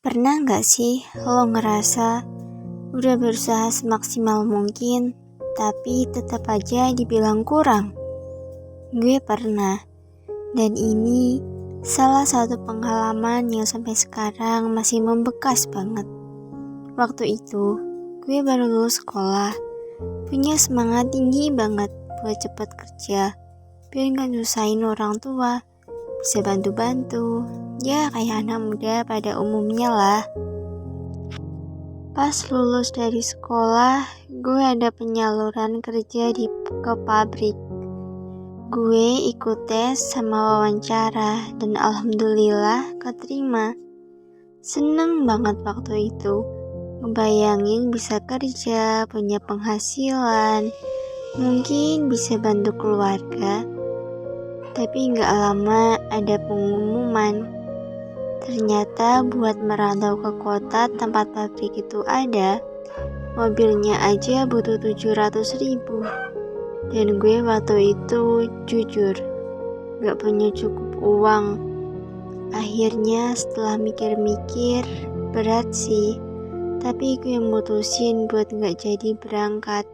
Pernah gak sih lo ngerasa udah berusaha semaksimal mungkin, tapi tetap aja dibilang kurang? Gue pernah, dan ini salah satu pengalaman yang sampai sekarang masih membekas banget. Waktu itu, gue baru lulus sekolah, punya semangat tinggi banget buat cepet kerja, biar gak nyusahin orang tua, bisa bantu-bantu, ya kayak anak muda pada umumnya lah. Pas lulus dari sekolah, gue ada penyaluran kerja ke pabrik. Gue ikut tes sama wawancara dan alhamdulillah keterima. Seneng banget waktu itu, ngebayangin bisa kerja, punya penghasilan, mungkin bisa bantu keluarga. Tapi gak lama ada pengumuman. Ternyata buat merantau ke kota tempat pabrik itu ada, mobilnya aja butuh 700.000. Dan gue waktu itu jujur gak punya cukup uang. Akhirnya setelah mikir-mikir, berat sih, tapi gue mutusin buat gak jadi berangkat.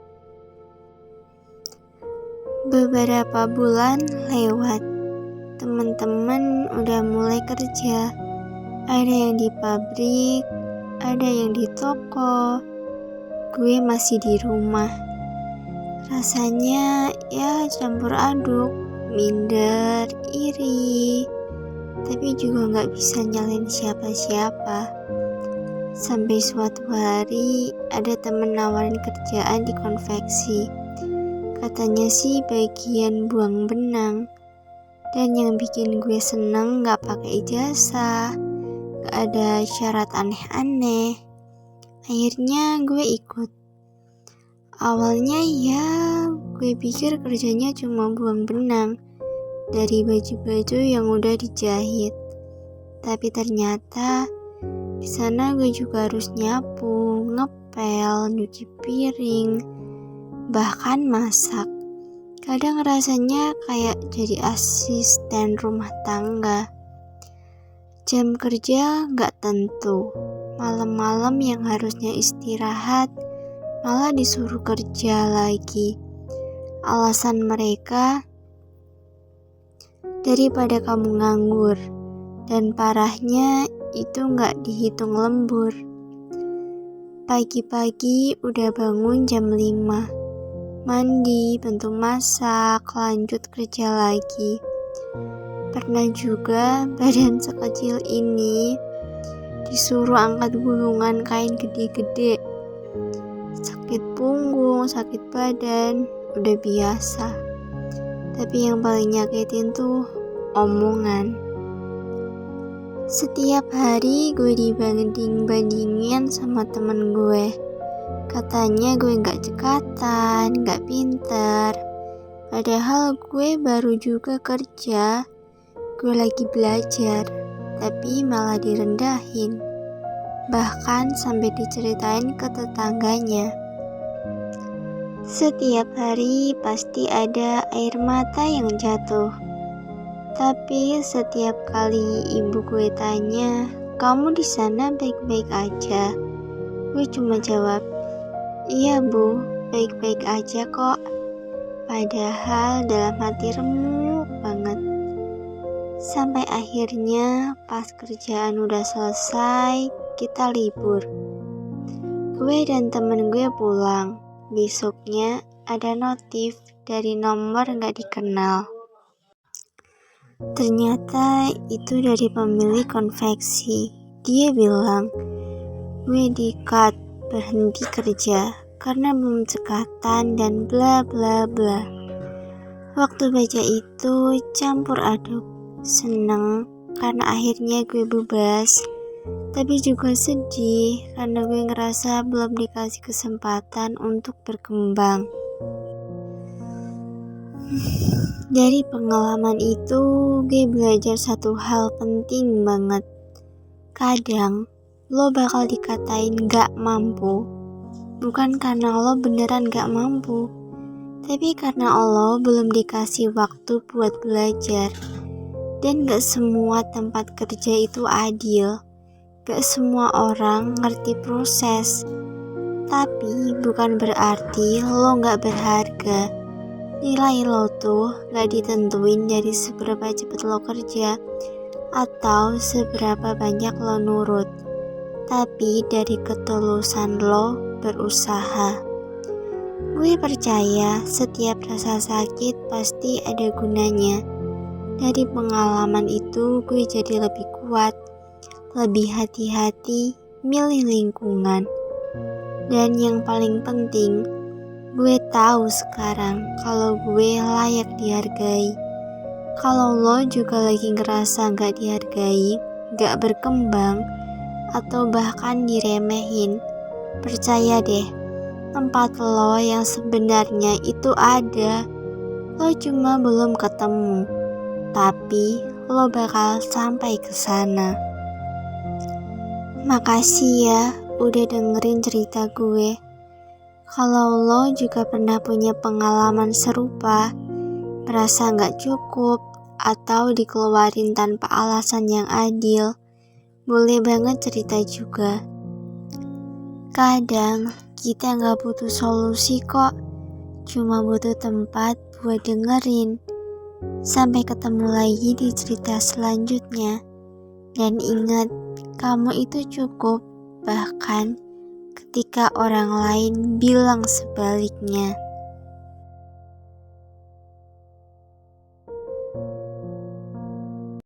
Beberapa bulan lewat, teman-teman udah mulai kerja. Ada yang di pabrik, ada yang di toko. Gue masih di rumah. Rasanya ya campur aduk, minder, iri, tapi juga gak bisa nyalain siapa-siapa. Sampai suatu hari ada temen nawarin kerjaan di konveksi. Katanya sih bagian buang benang. Dan yang bikin gue seneng gak pakai ijazah, gak ada syarat aneh-aneh. Akhirnya gue ikut. Awalnya ya gue pikir kerjanya cuma buang benang dari baju-baju yang udah dijahit. Tapi ternyata di sana gue juga harus nyapu, ngepel, nyuci piring, bahkan masak. Kadang rasanya kayak jadi asisten rumah tangga. Jam kerja gak tentu. Malam-malam yang harusnya istirahat malah disuruh kerja lagi. Alasan mereka, daripada kamu nganggur. Dan parahnya itu gak dihitung lembur. Pagi-pagi udah bangun jam 5, mandi, bantu masak, lanjut kerja lagi. Pernah juga badan sekecil ini disuruh angkat gulungan kain gede-gede. Sakit punggung, sakit badan, udah biasa. Tapi yang paling nyakitin tuh omongan. Setiap hari gue dibanding-bandingin sama temen gue. Katanya gue gak cekatan, gak pinter. Padahal gue baru juga kerja. Gue lagi belajar, tapi malah direndahin. Bahkan sampai diceritain ke tetangganya. Setiap hari pasti ada air mata yang jatuh. Tapi setiap kali ibu gue tanya, "Kamu di sana baik-baik aja?" Gue cuma jawab, "Iya bu, baik-baik aja kok." Padahal dalam hati remuk banget. Sampai akhirnya pas kerjaan udah selesai, kita libur. Gue dan temen gue pulang. Besoknya ada notif dari nomor gak dikenal. Ternyata itu dari pemilik konveksi. Dia bilang, gue di-cut, berhenti kerja karena belum cekatan dan bla bla bla. Waktu baca itu campur aduk. Seneng karena akhirnya gue bebas, tapi juga sedih karena gue ngerasa belum dikasih kesempatan untuk berkembang. Dari pengalaman itu gue belajar satu hal penting banget. Kadang lo bakal dikatain gak mampu, bukan karena lo beneran gak mampu, tapi karena lo belum dikasih waktu buat belajar. Dan gak semua tempat kerja itu adil. Gak semua orang ngerti proses, tapi bukan berarti lo gak berharga. Nilai lo tuh gak ditentuin dari seberapa cepet lo kerja atau seberapa banyak lo nurut, tapi dari ketulusan lo berusaha. Gue percaya setiap rasa sakit pasti ada gunanya. Dari pengalaman itu gue jadi lebih kuat, lebih hati-hati milih lingkungan. Dan yang paling penting, gue tahu sekarang kalau gue layak dihargai. Kalau lo juga lagi ngerasa gak dihargai, gak berkembang, atau bahkan diremehin, percaya deh, tempat lo yang sebenarnya itu ada. Lo cuma belum ketemu, tapi lo bakal sampai ke sana. Makasih ya udah dengerin cerita gue. Kalau lo juga pernah punya pengalaman serupa, merasa gak cukup, atau dikeluarin tanpa alasan yang adil, boleh banget cerita juga. Kadang kita gak butuh solusi kok, cuma butuh tempat buat dengerin. Sampai ketemu lagi di cerita selanjutnya. Dan ingat, kamu itu cukup, bahkan ketika orang lain bilang sebaliknya.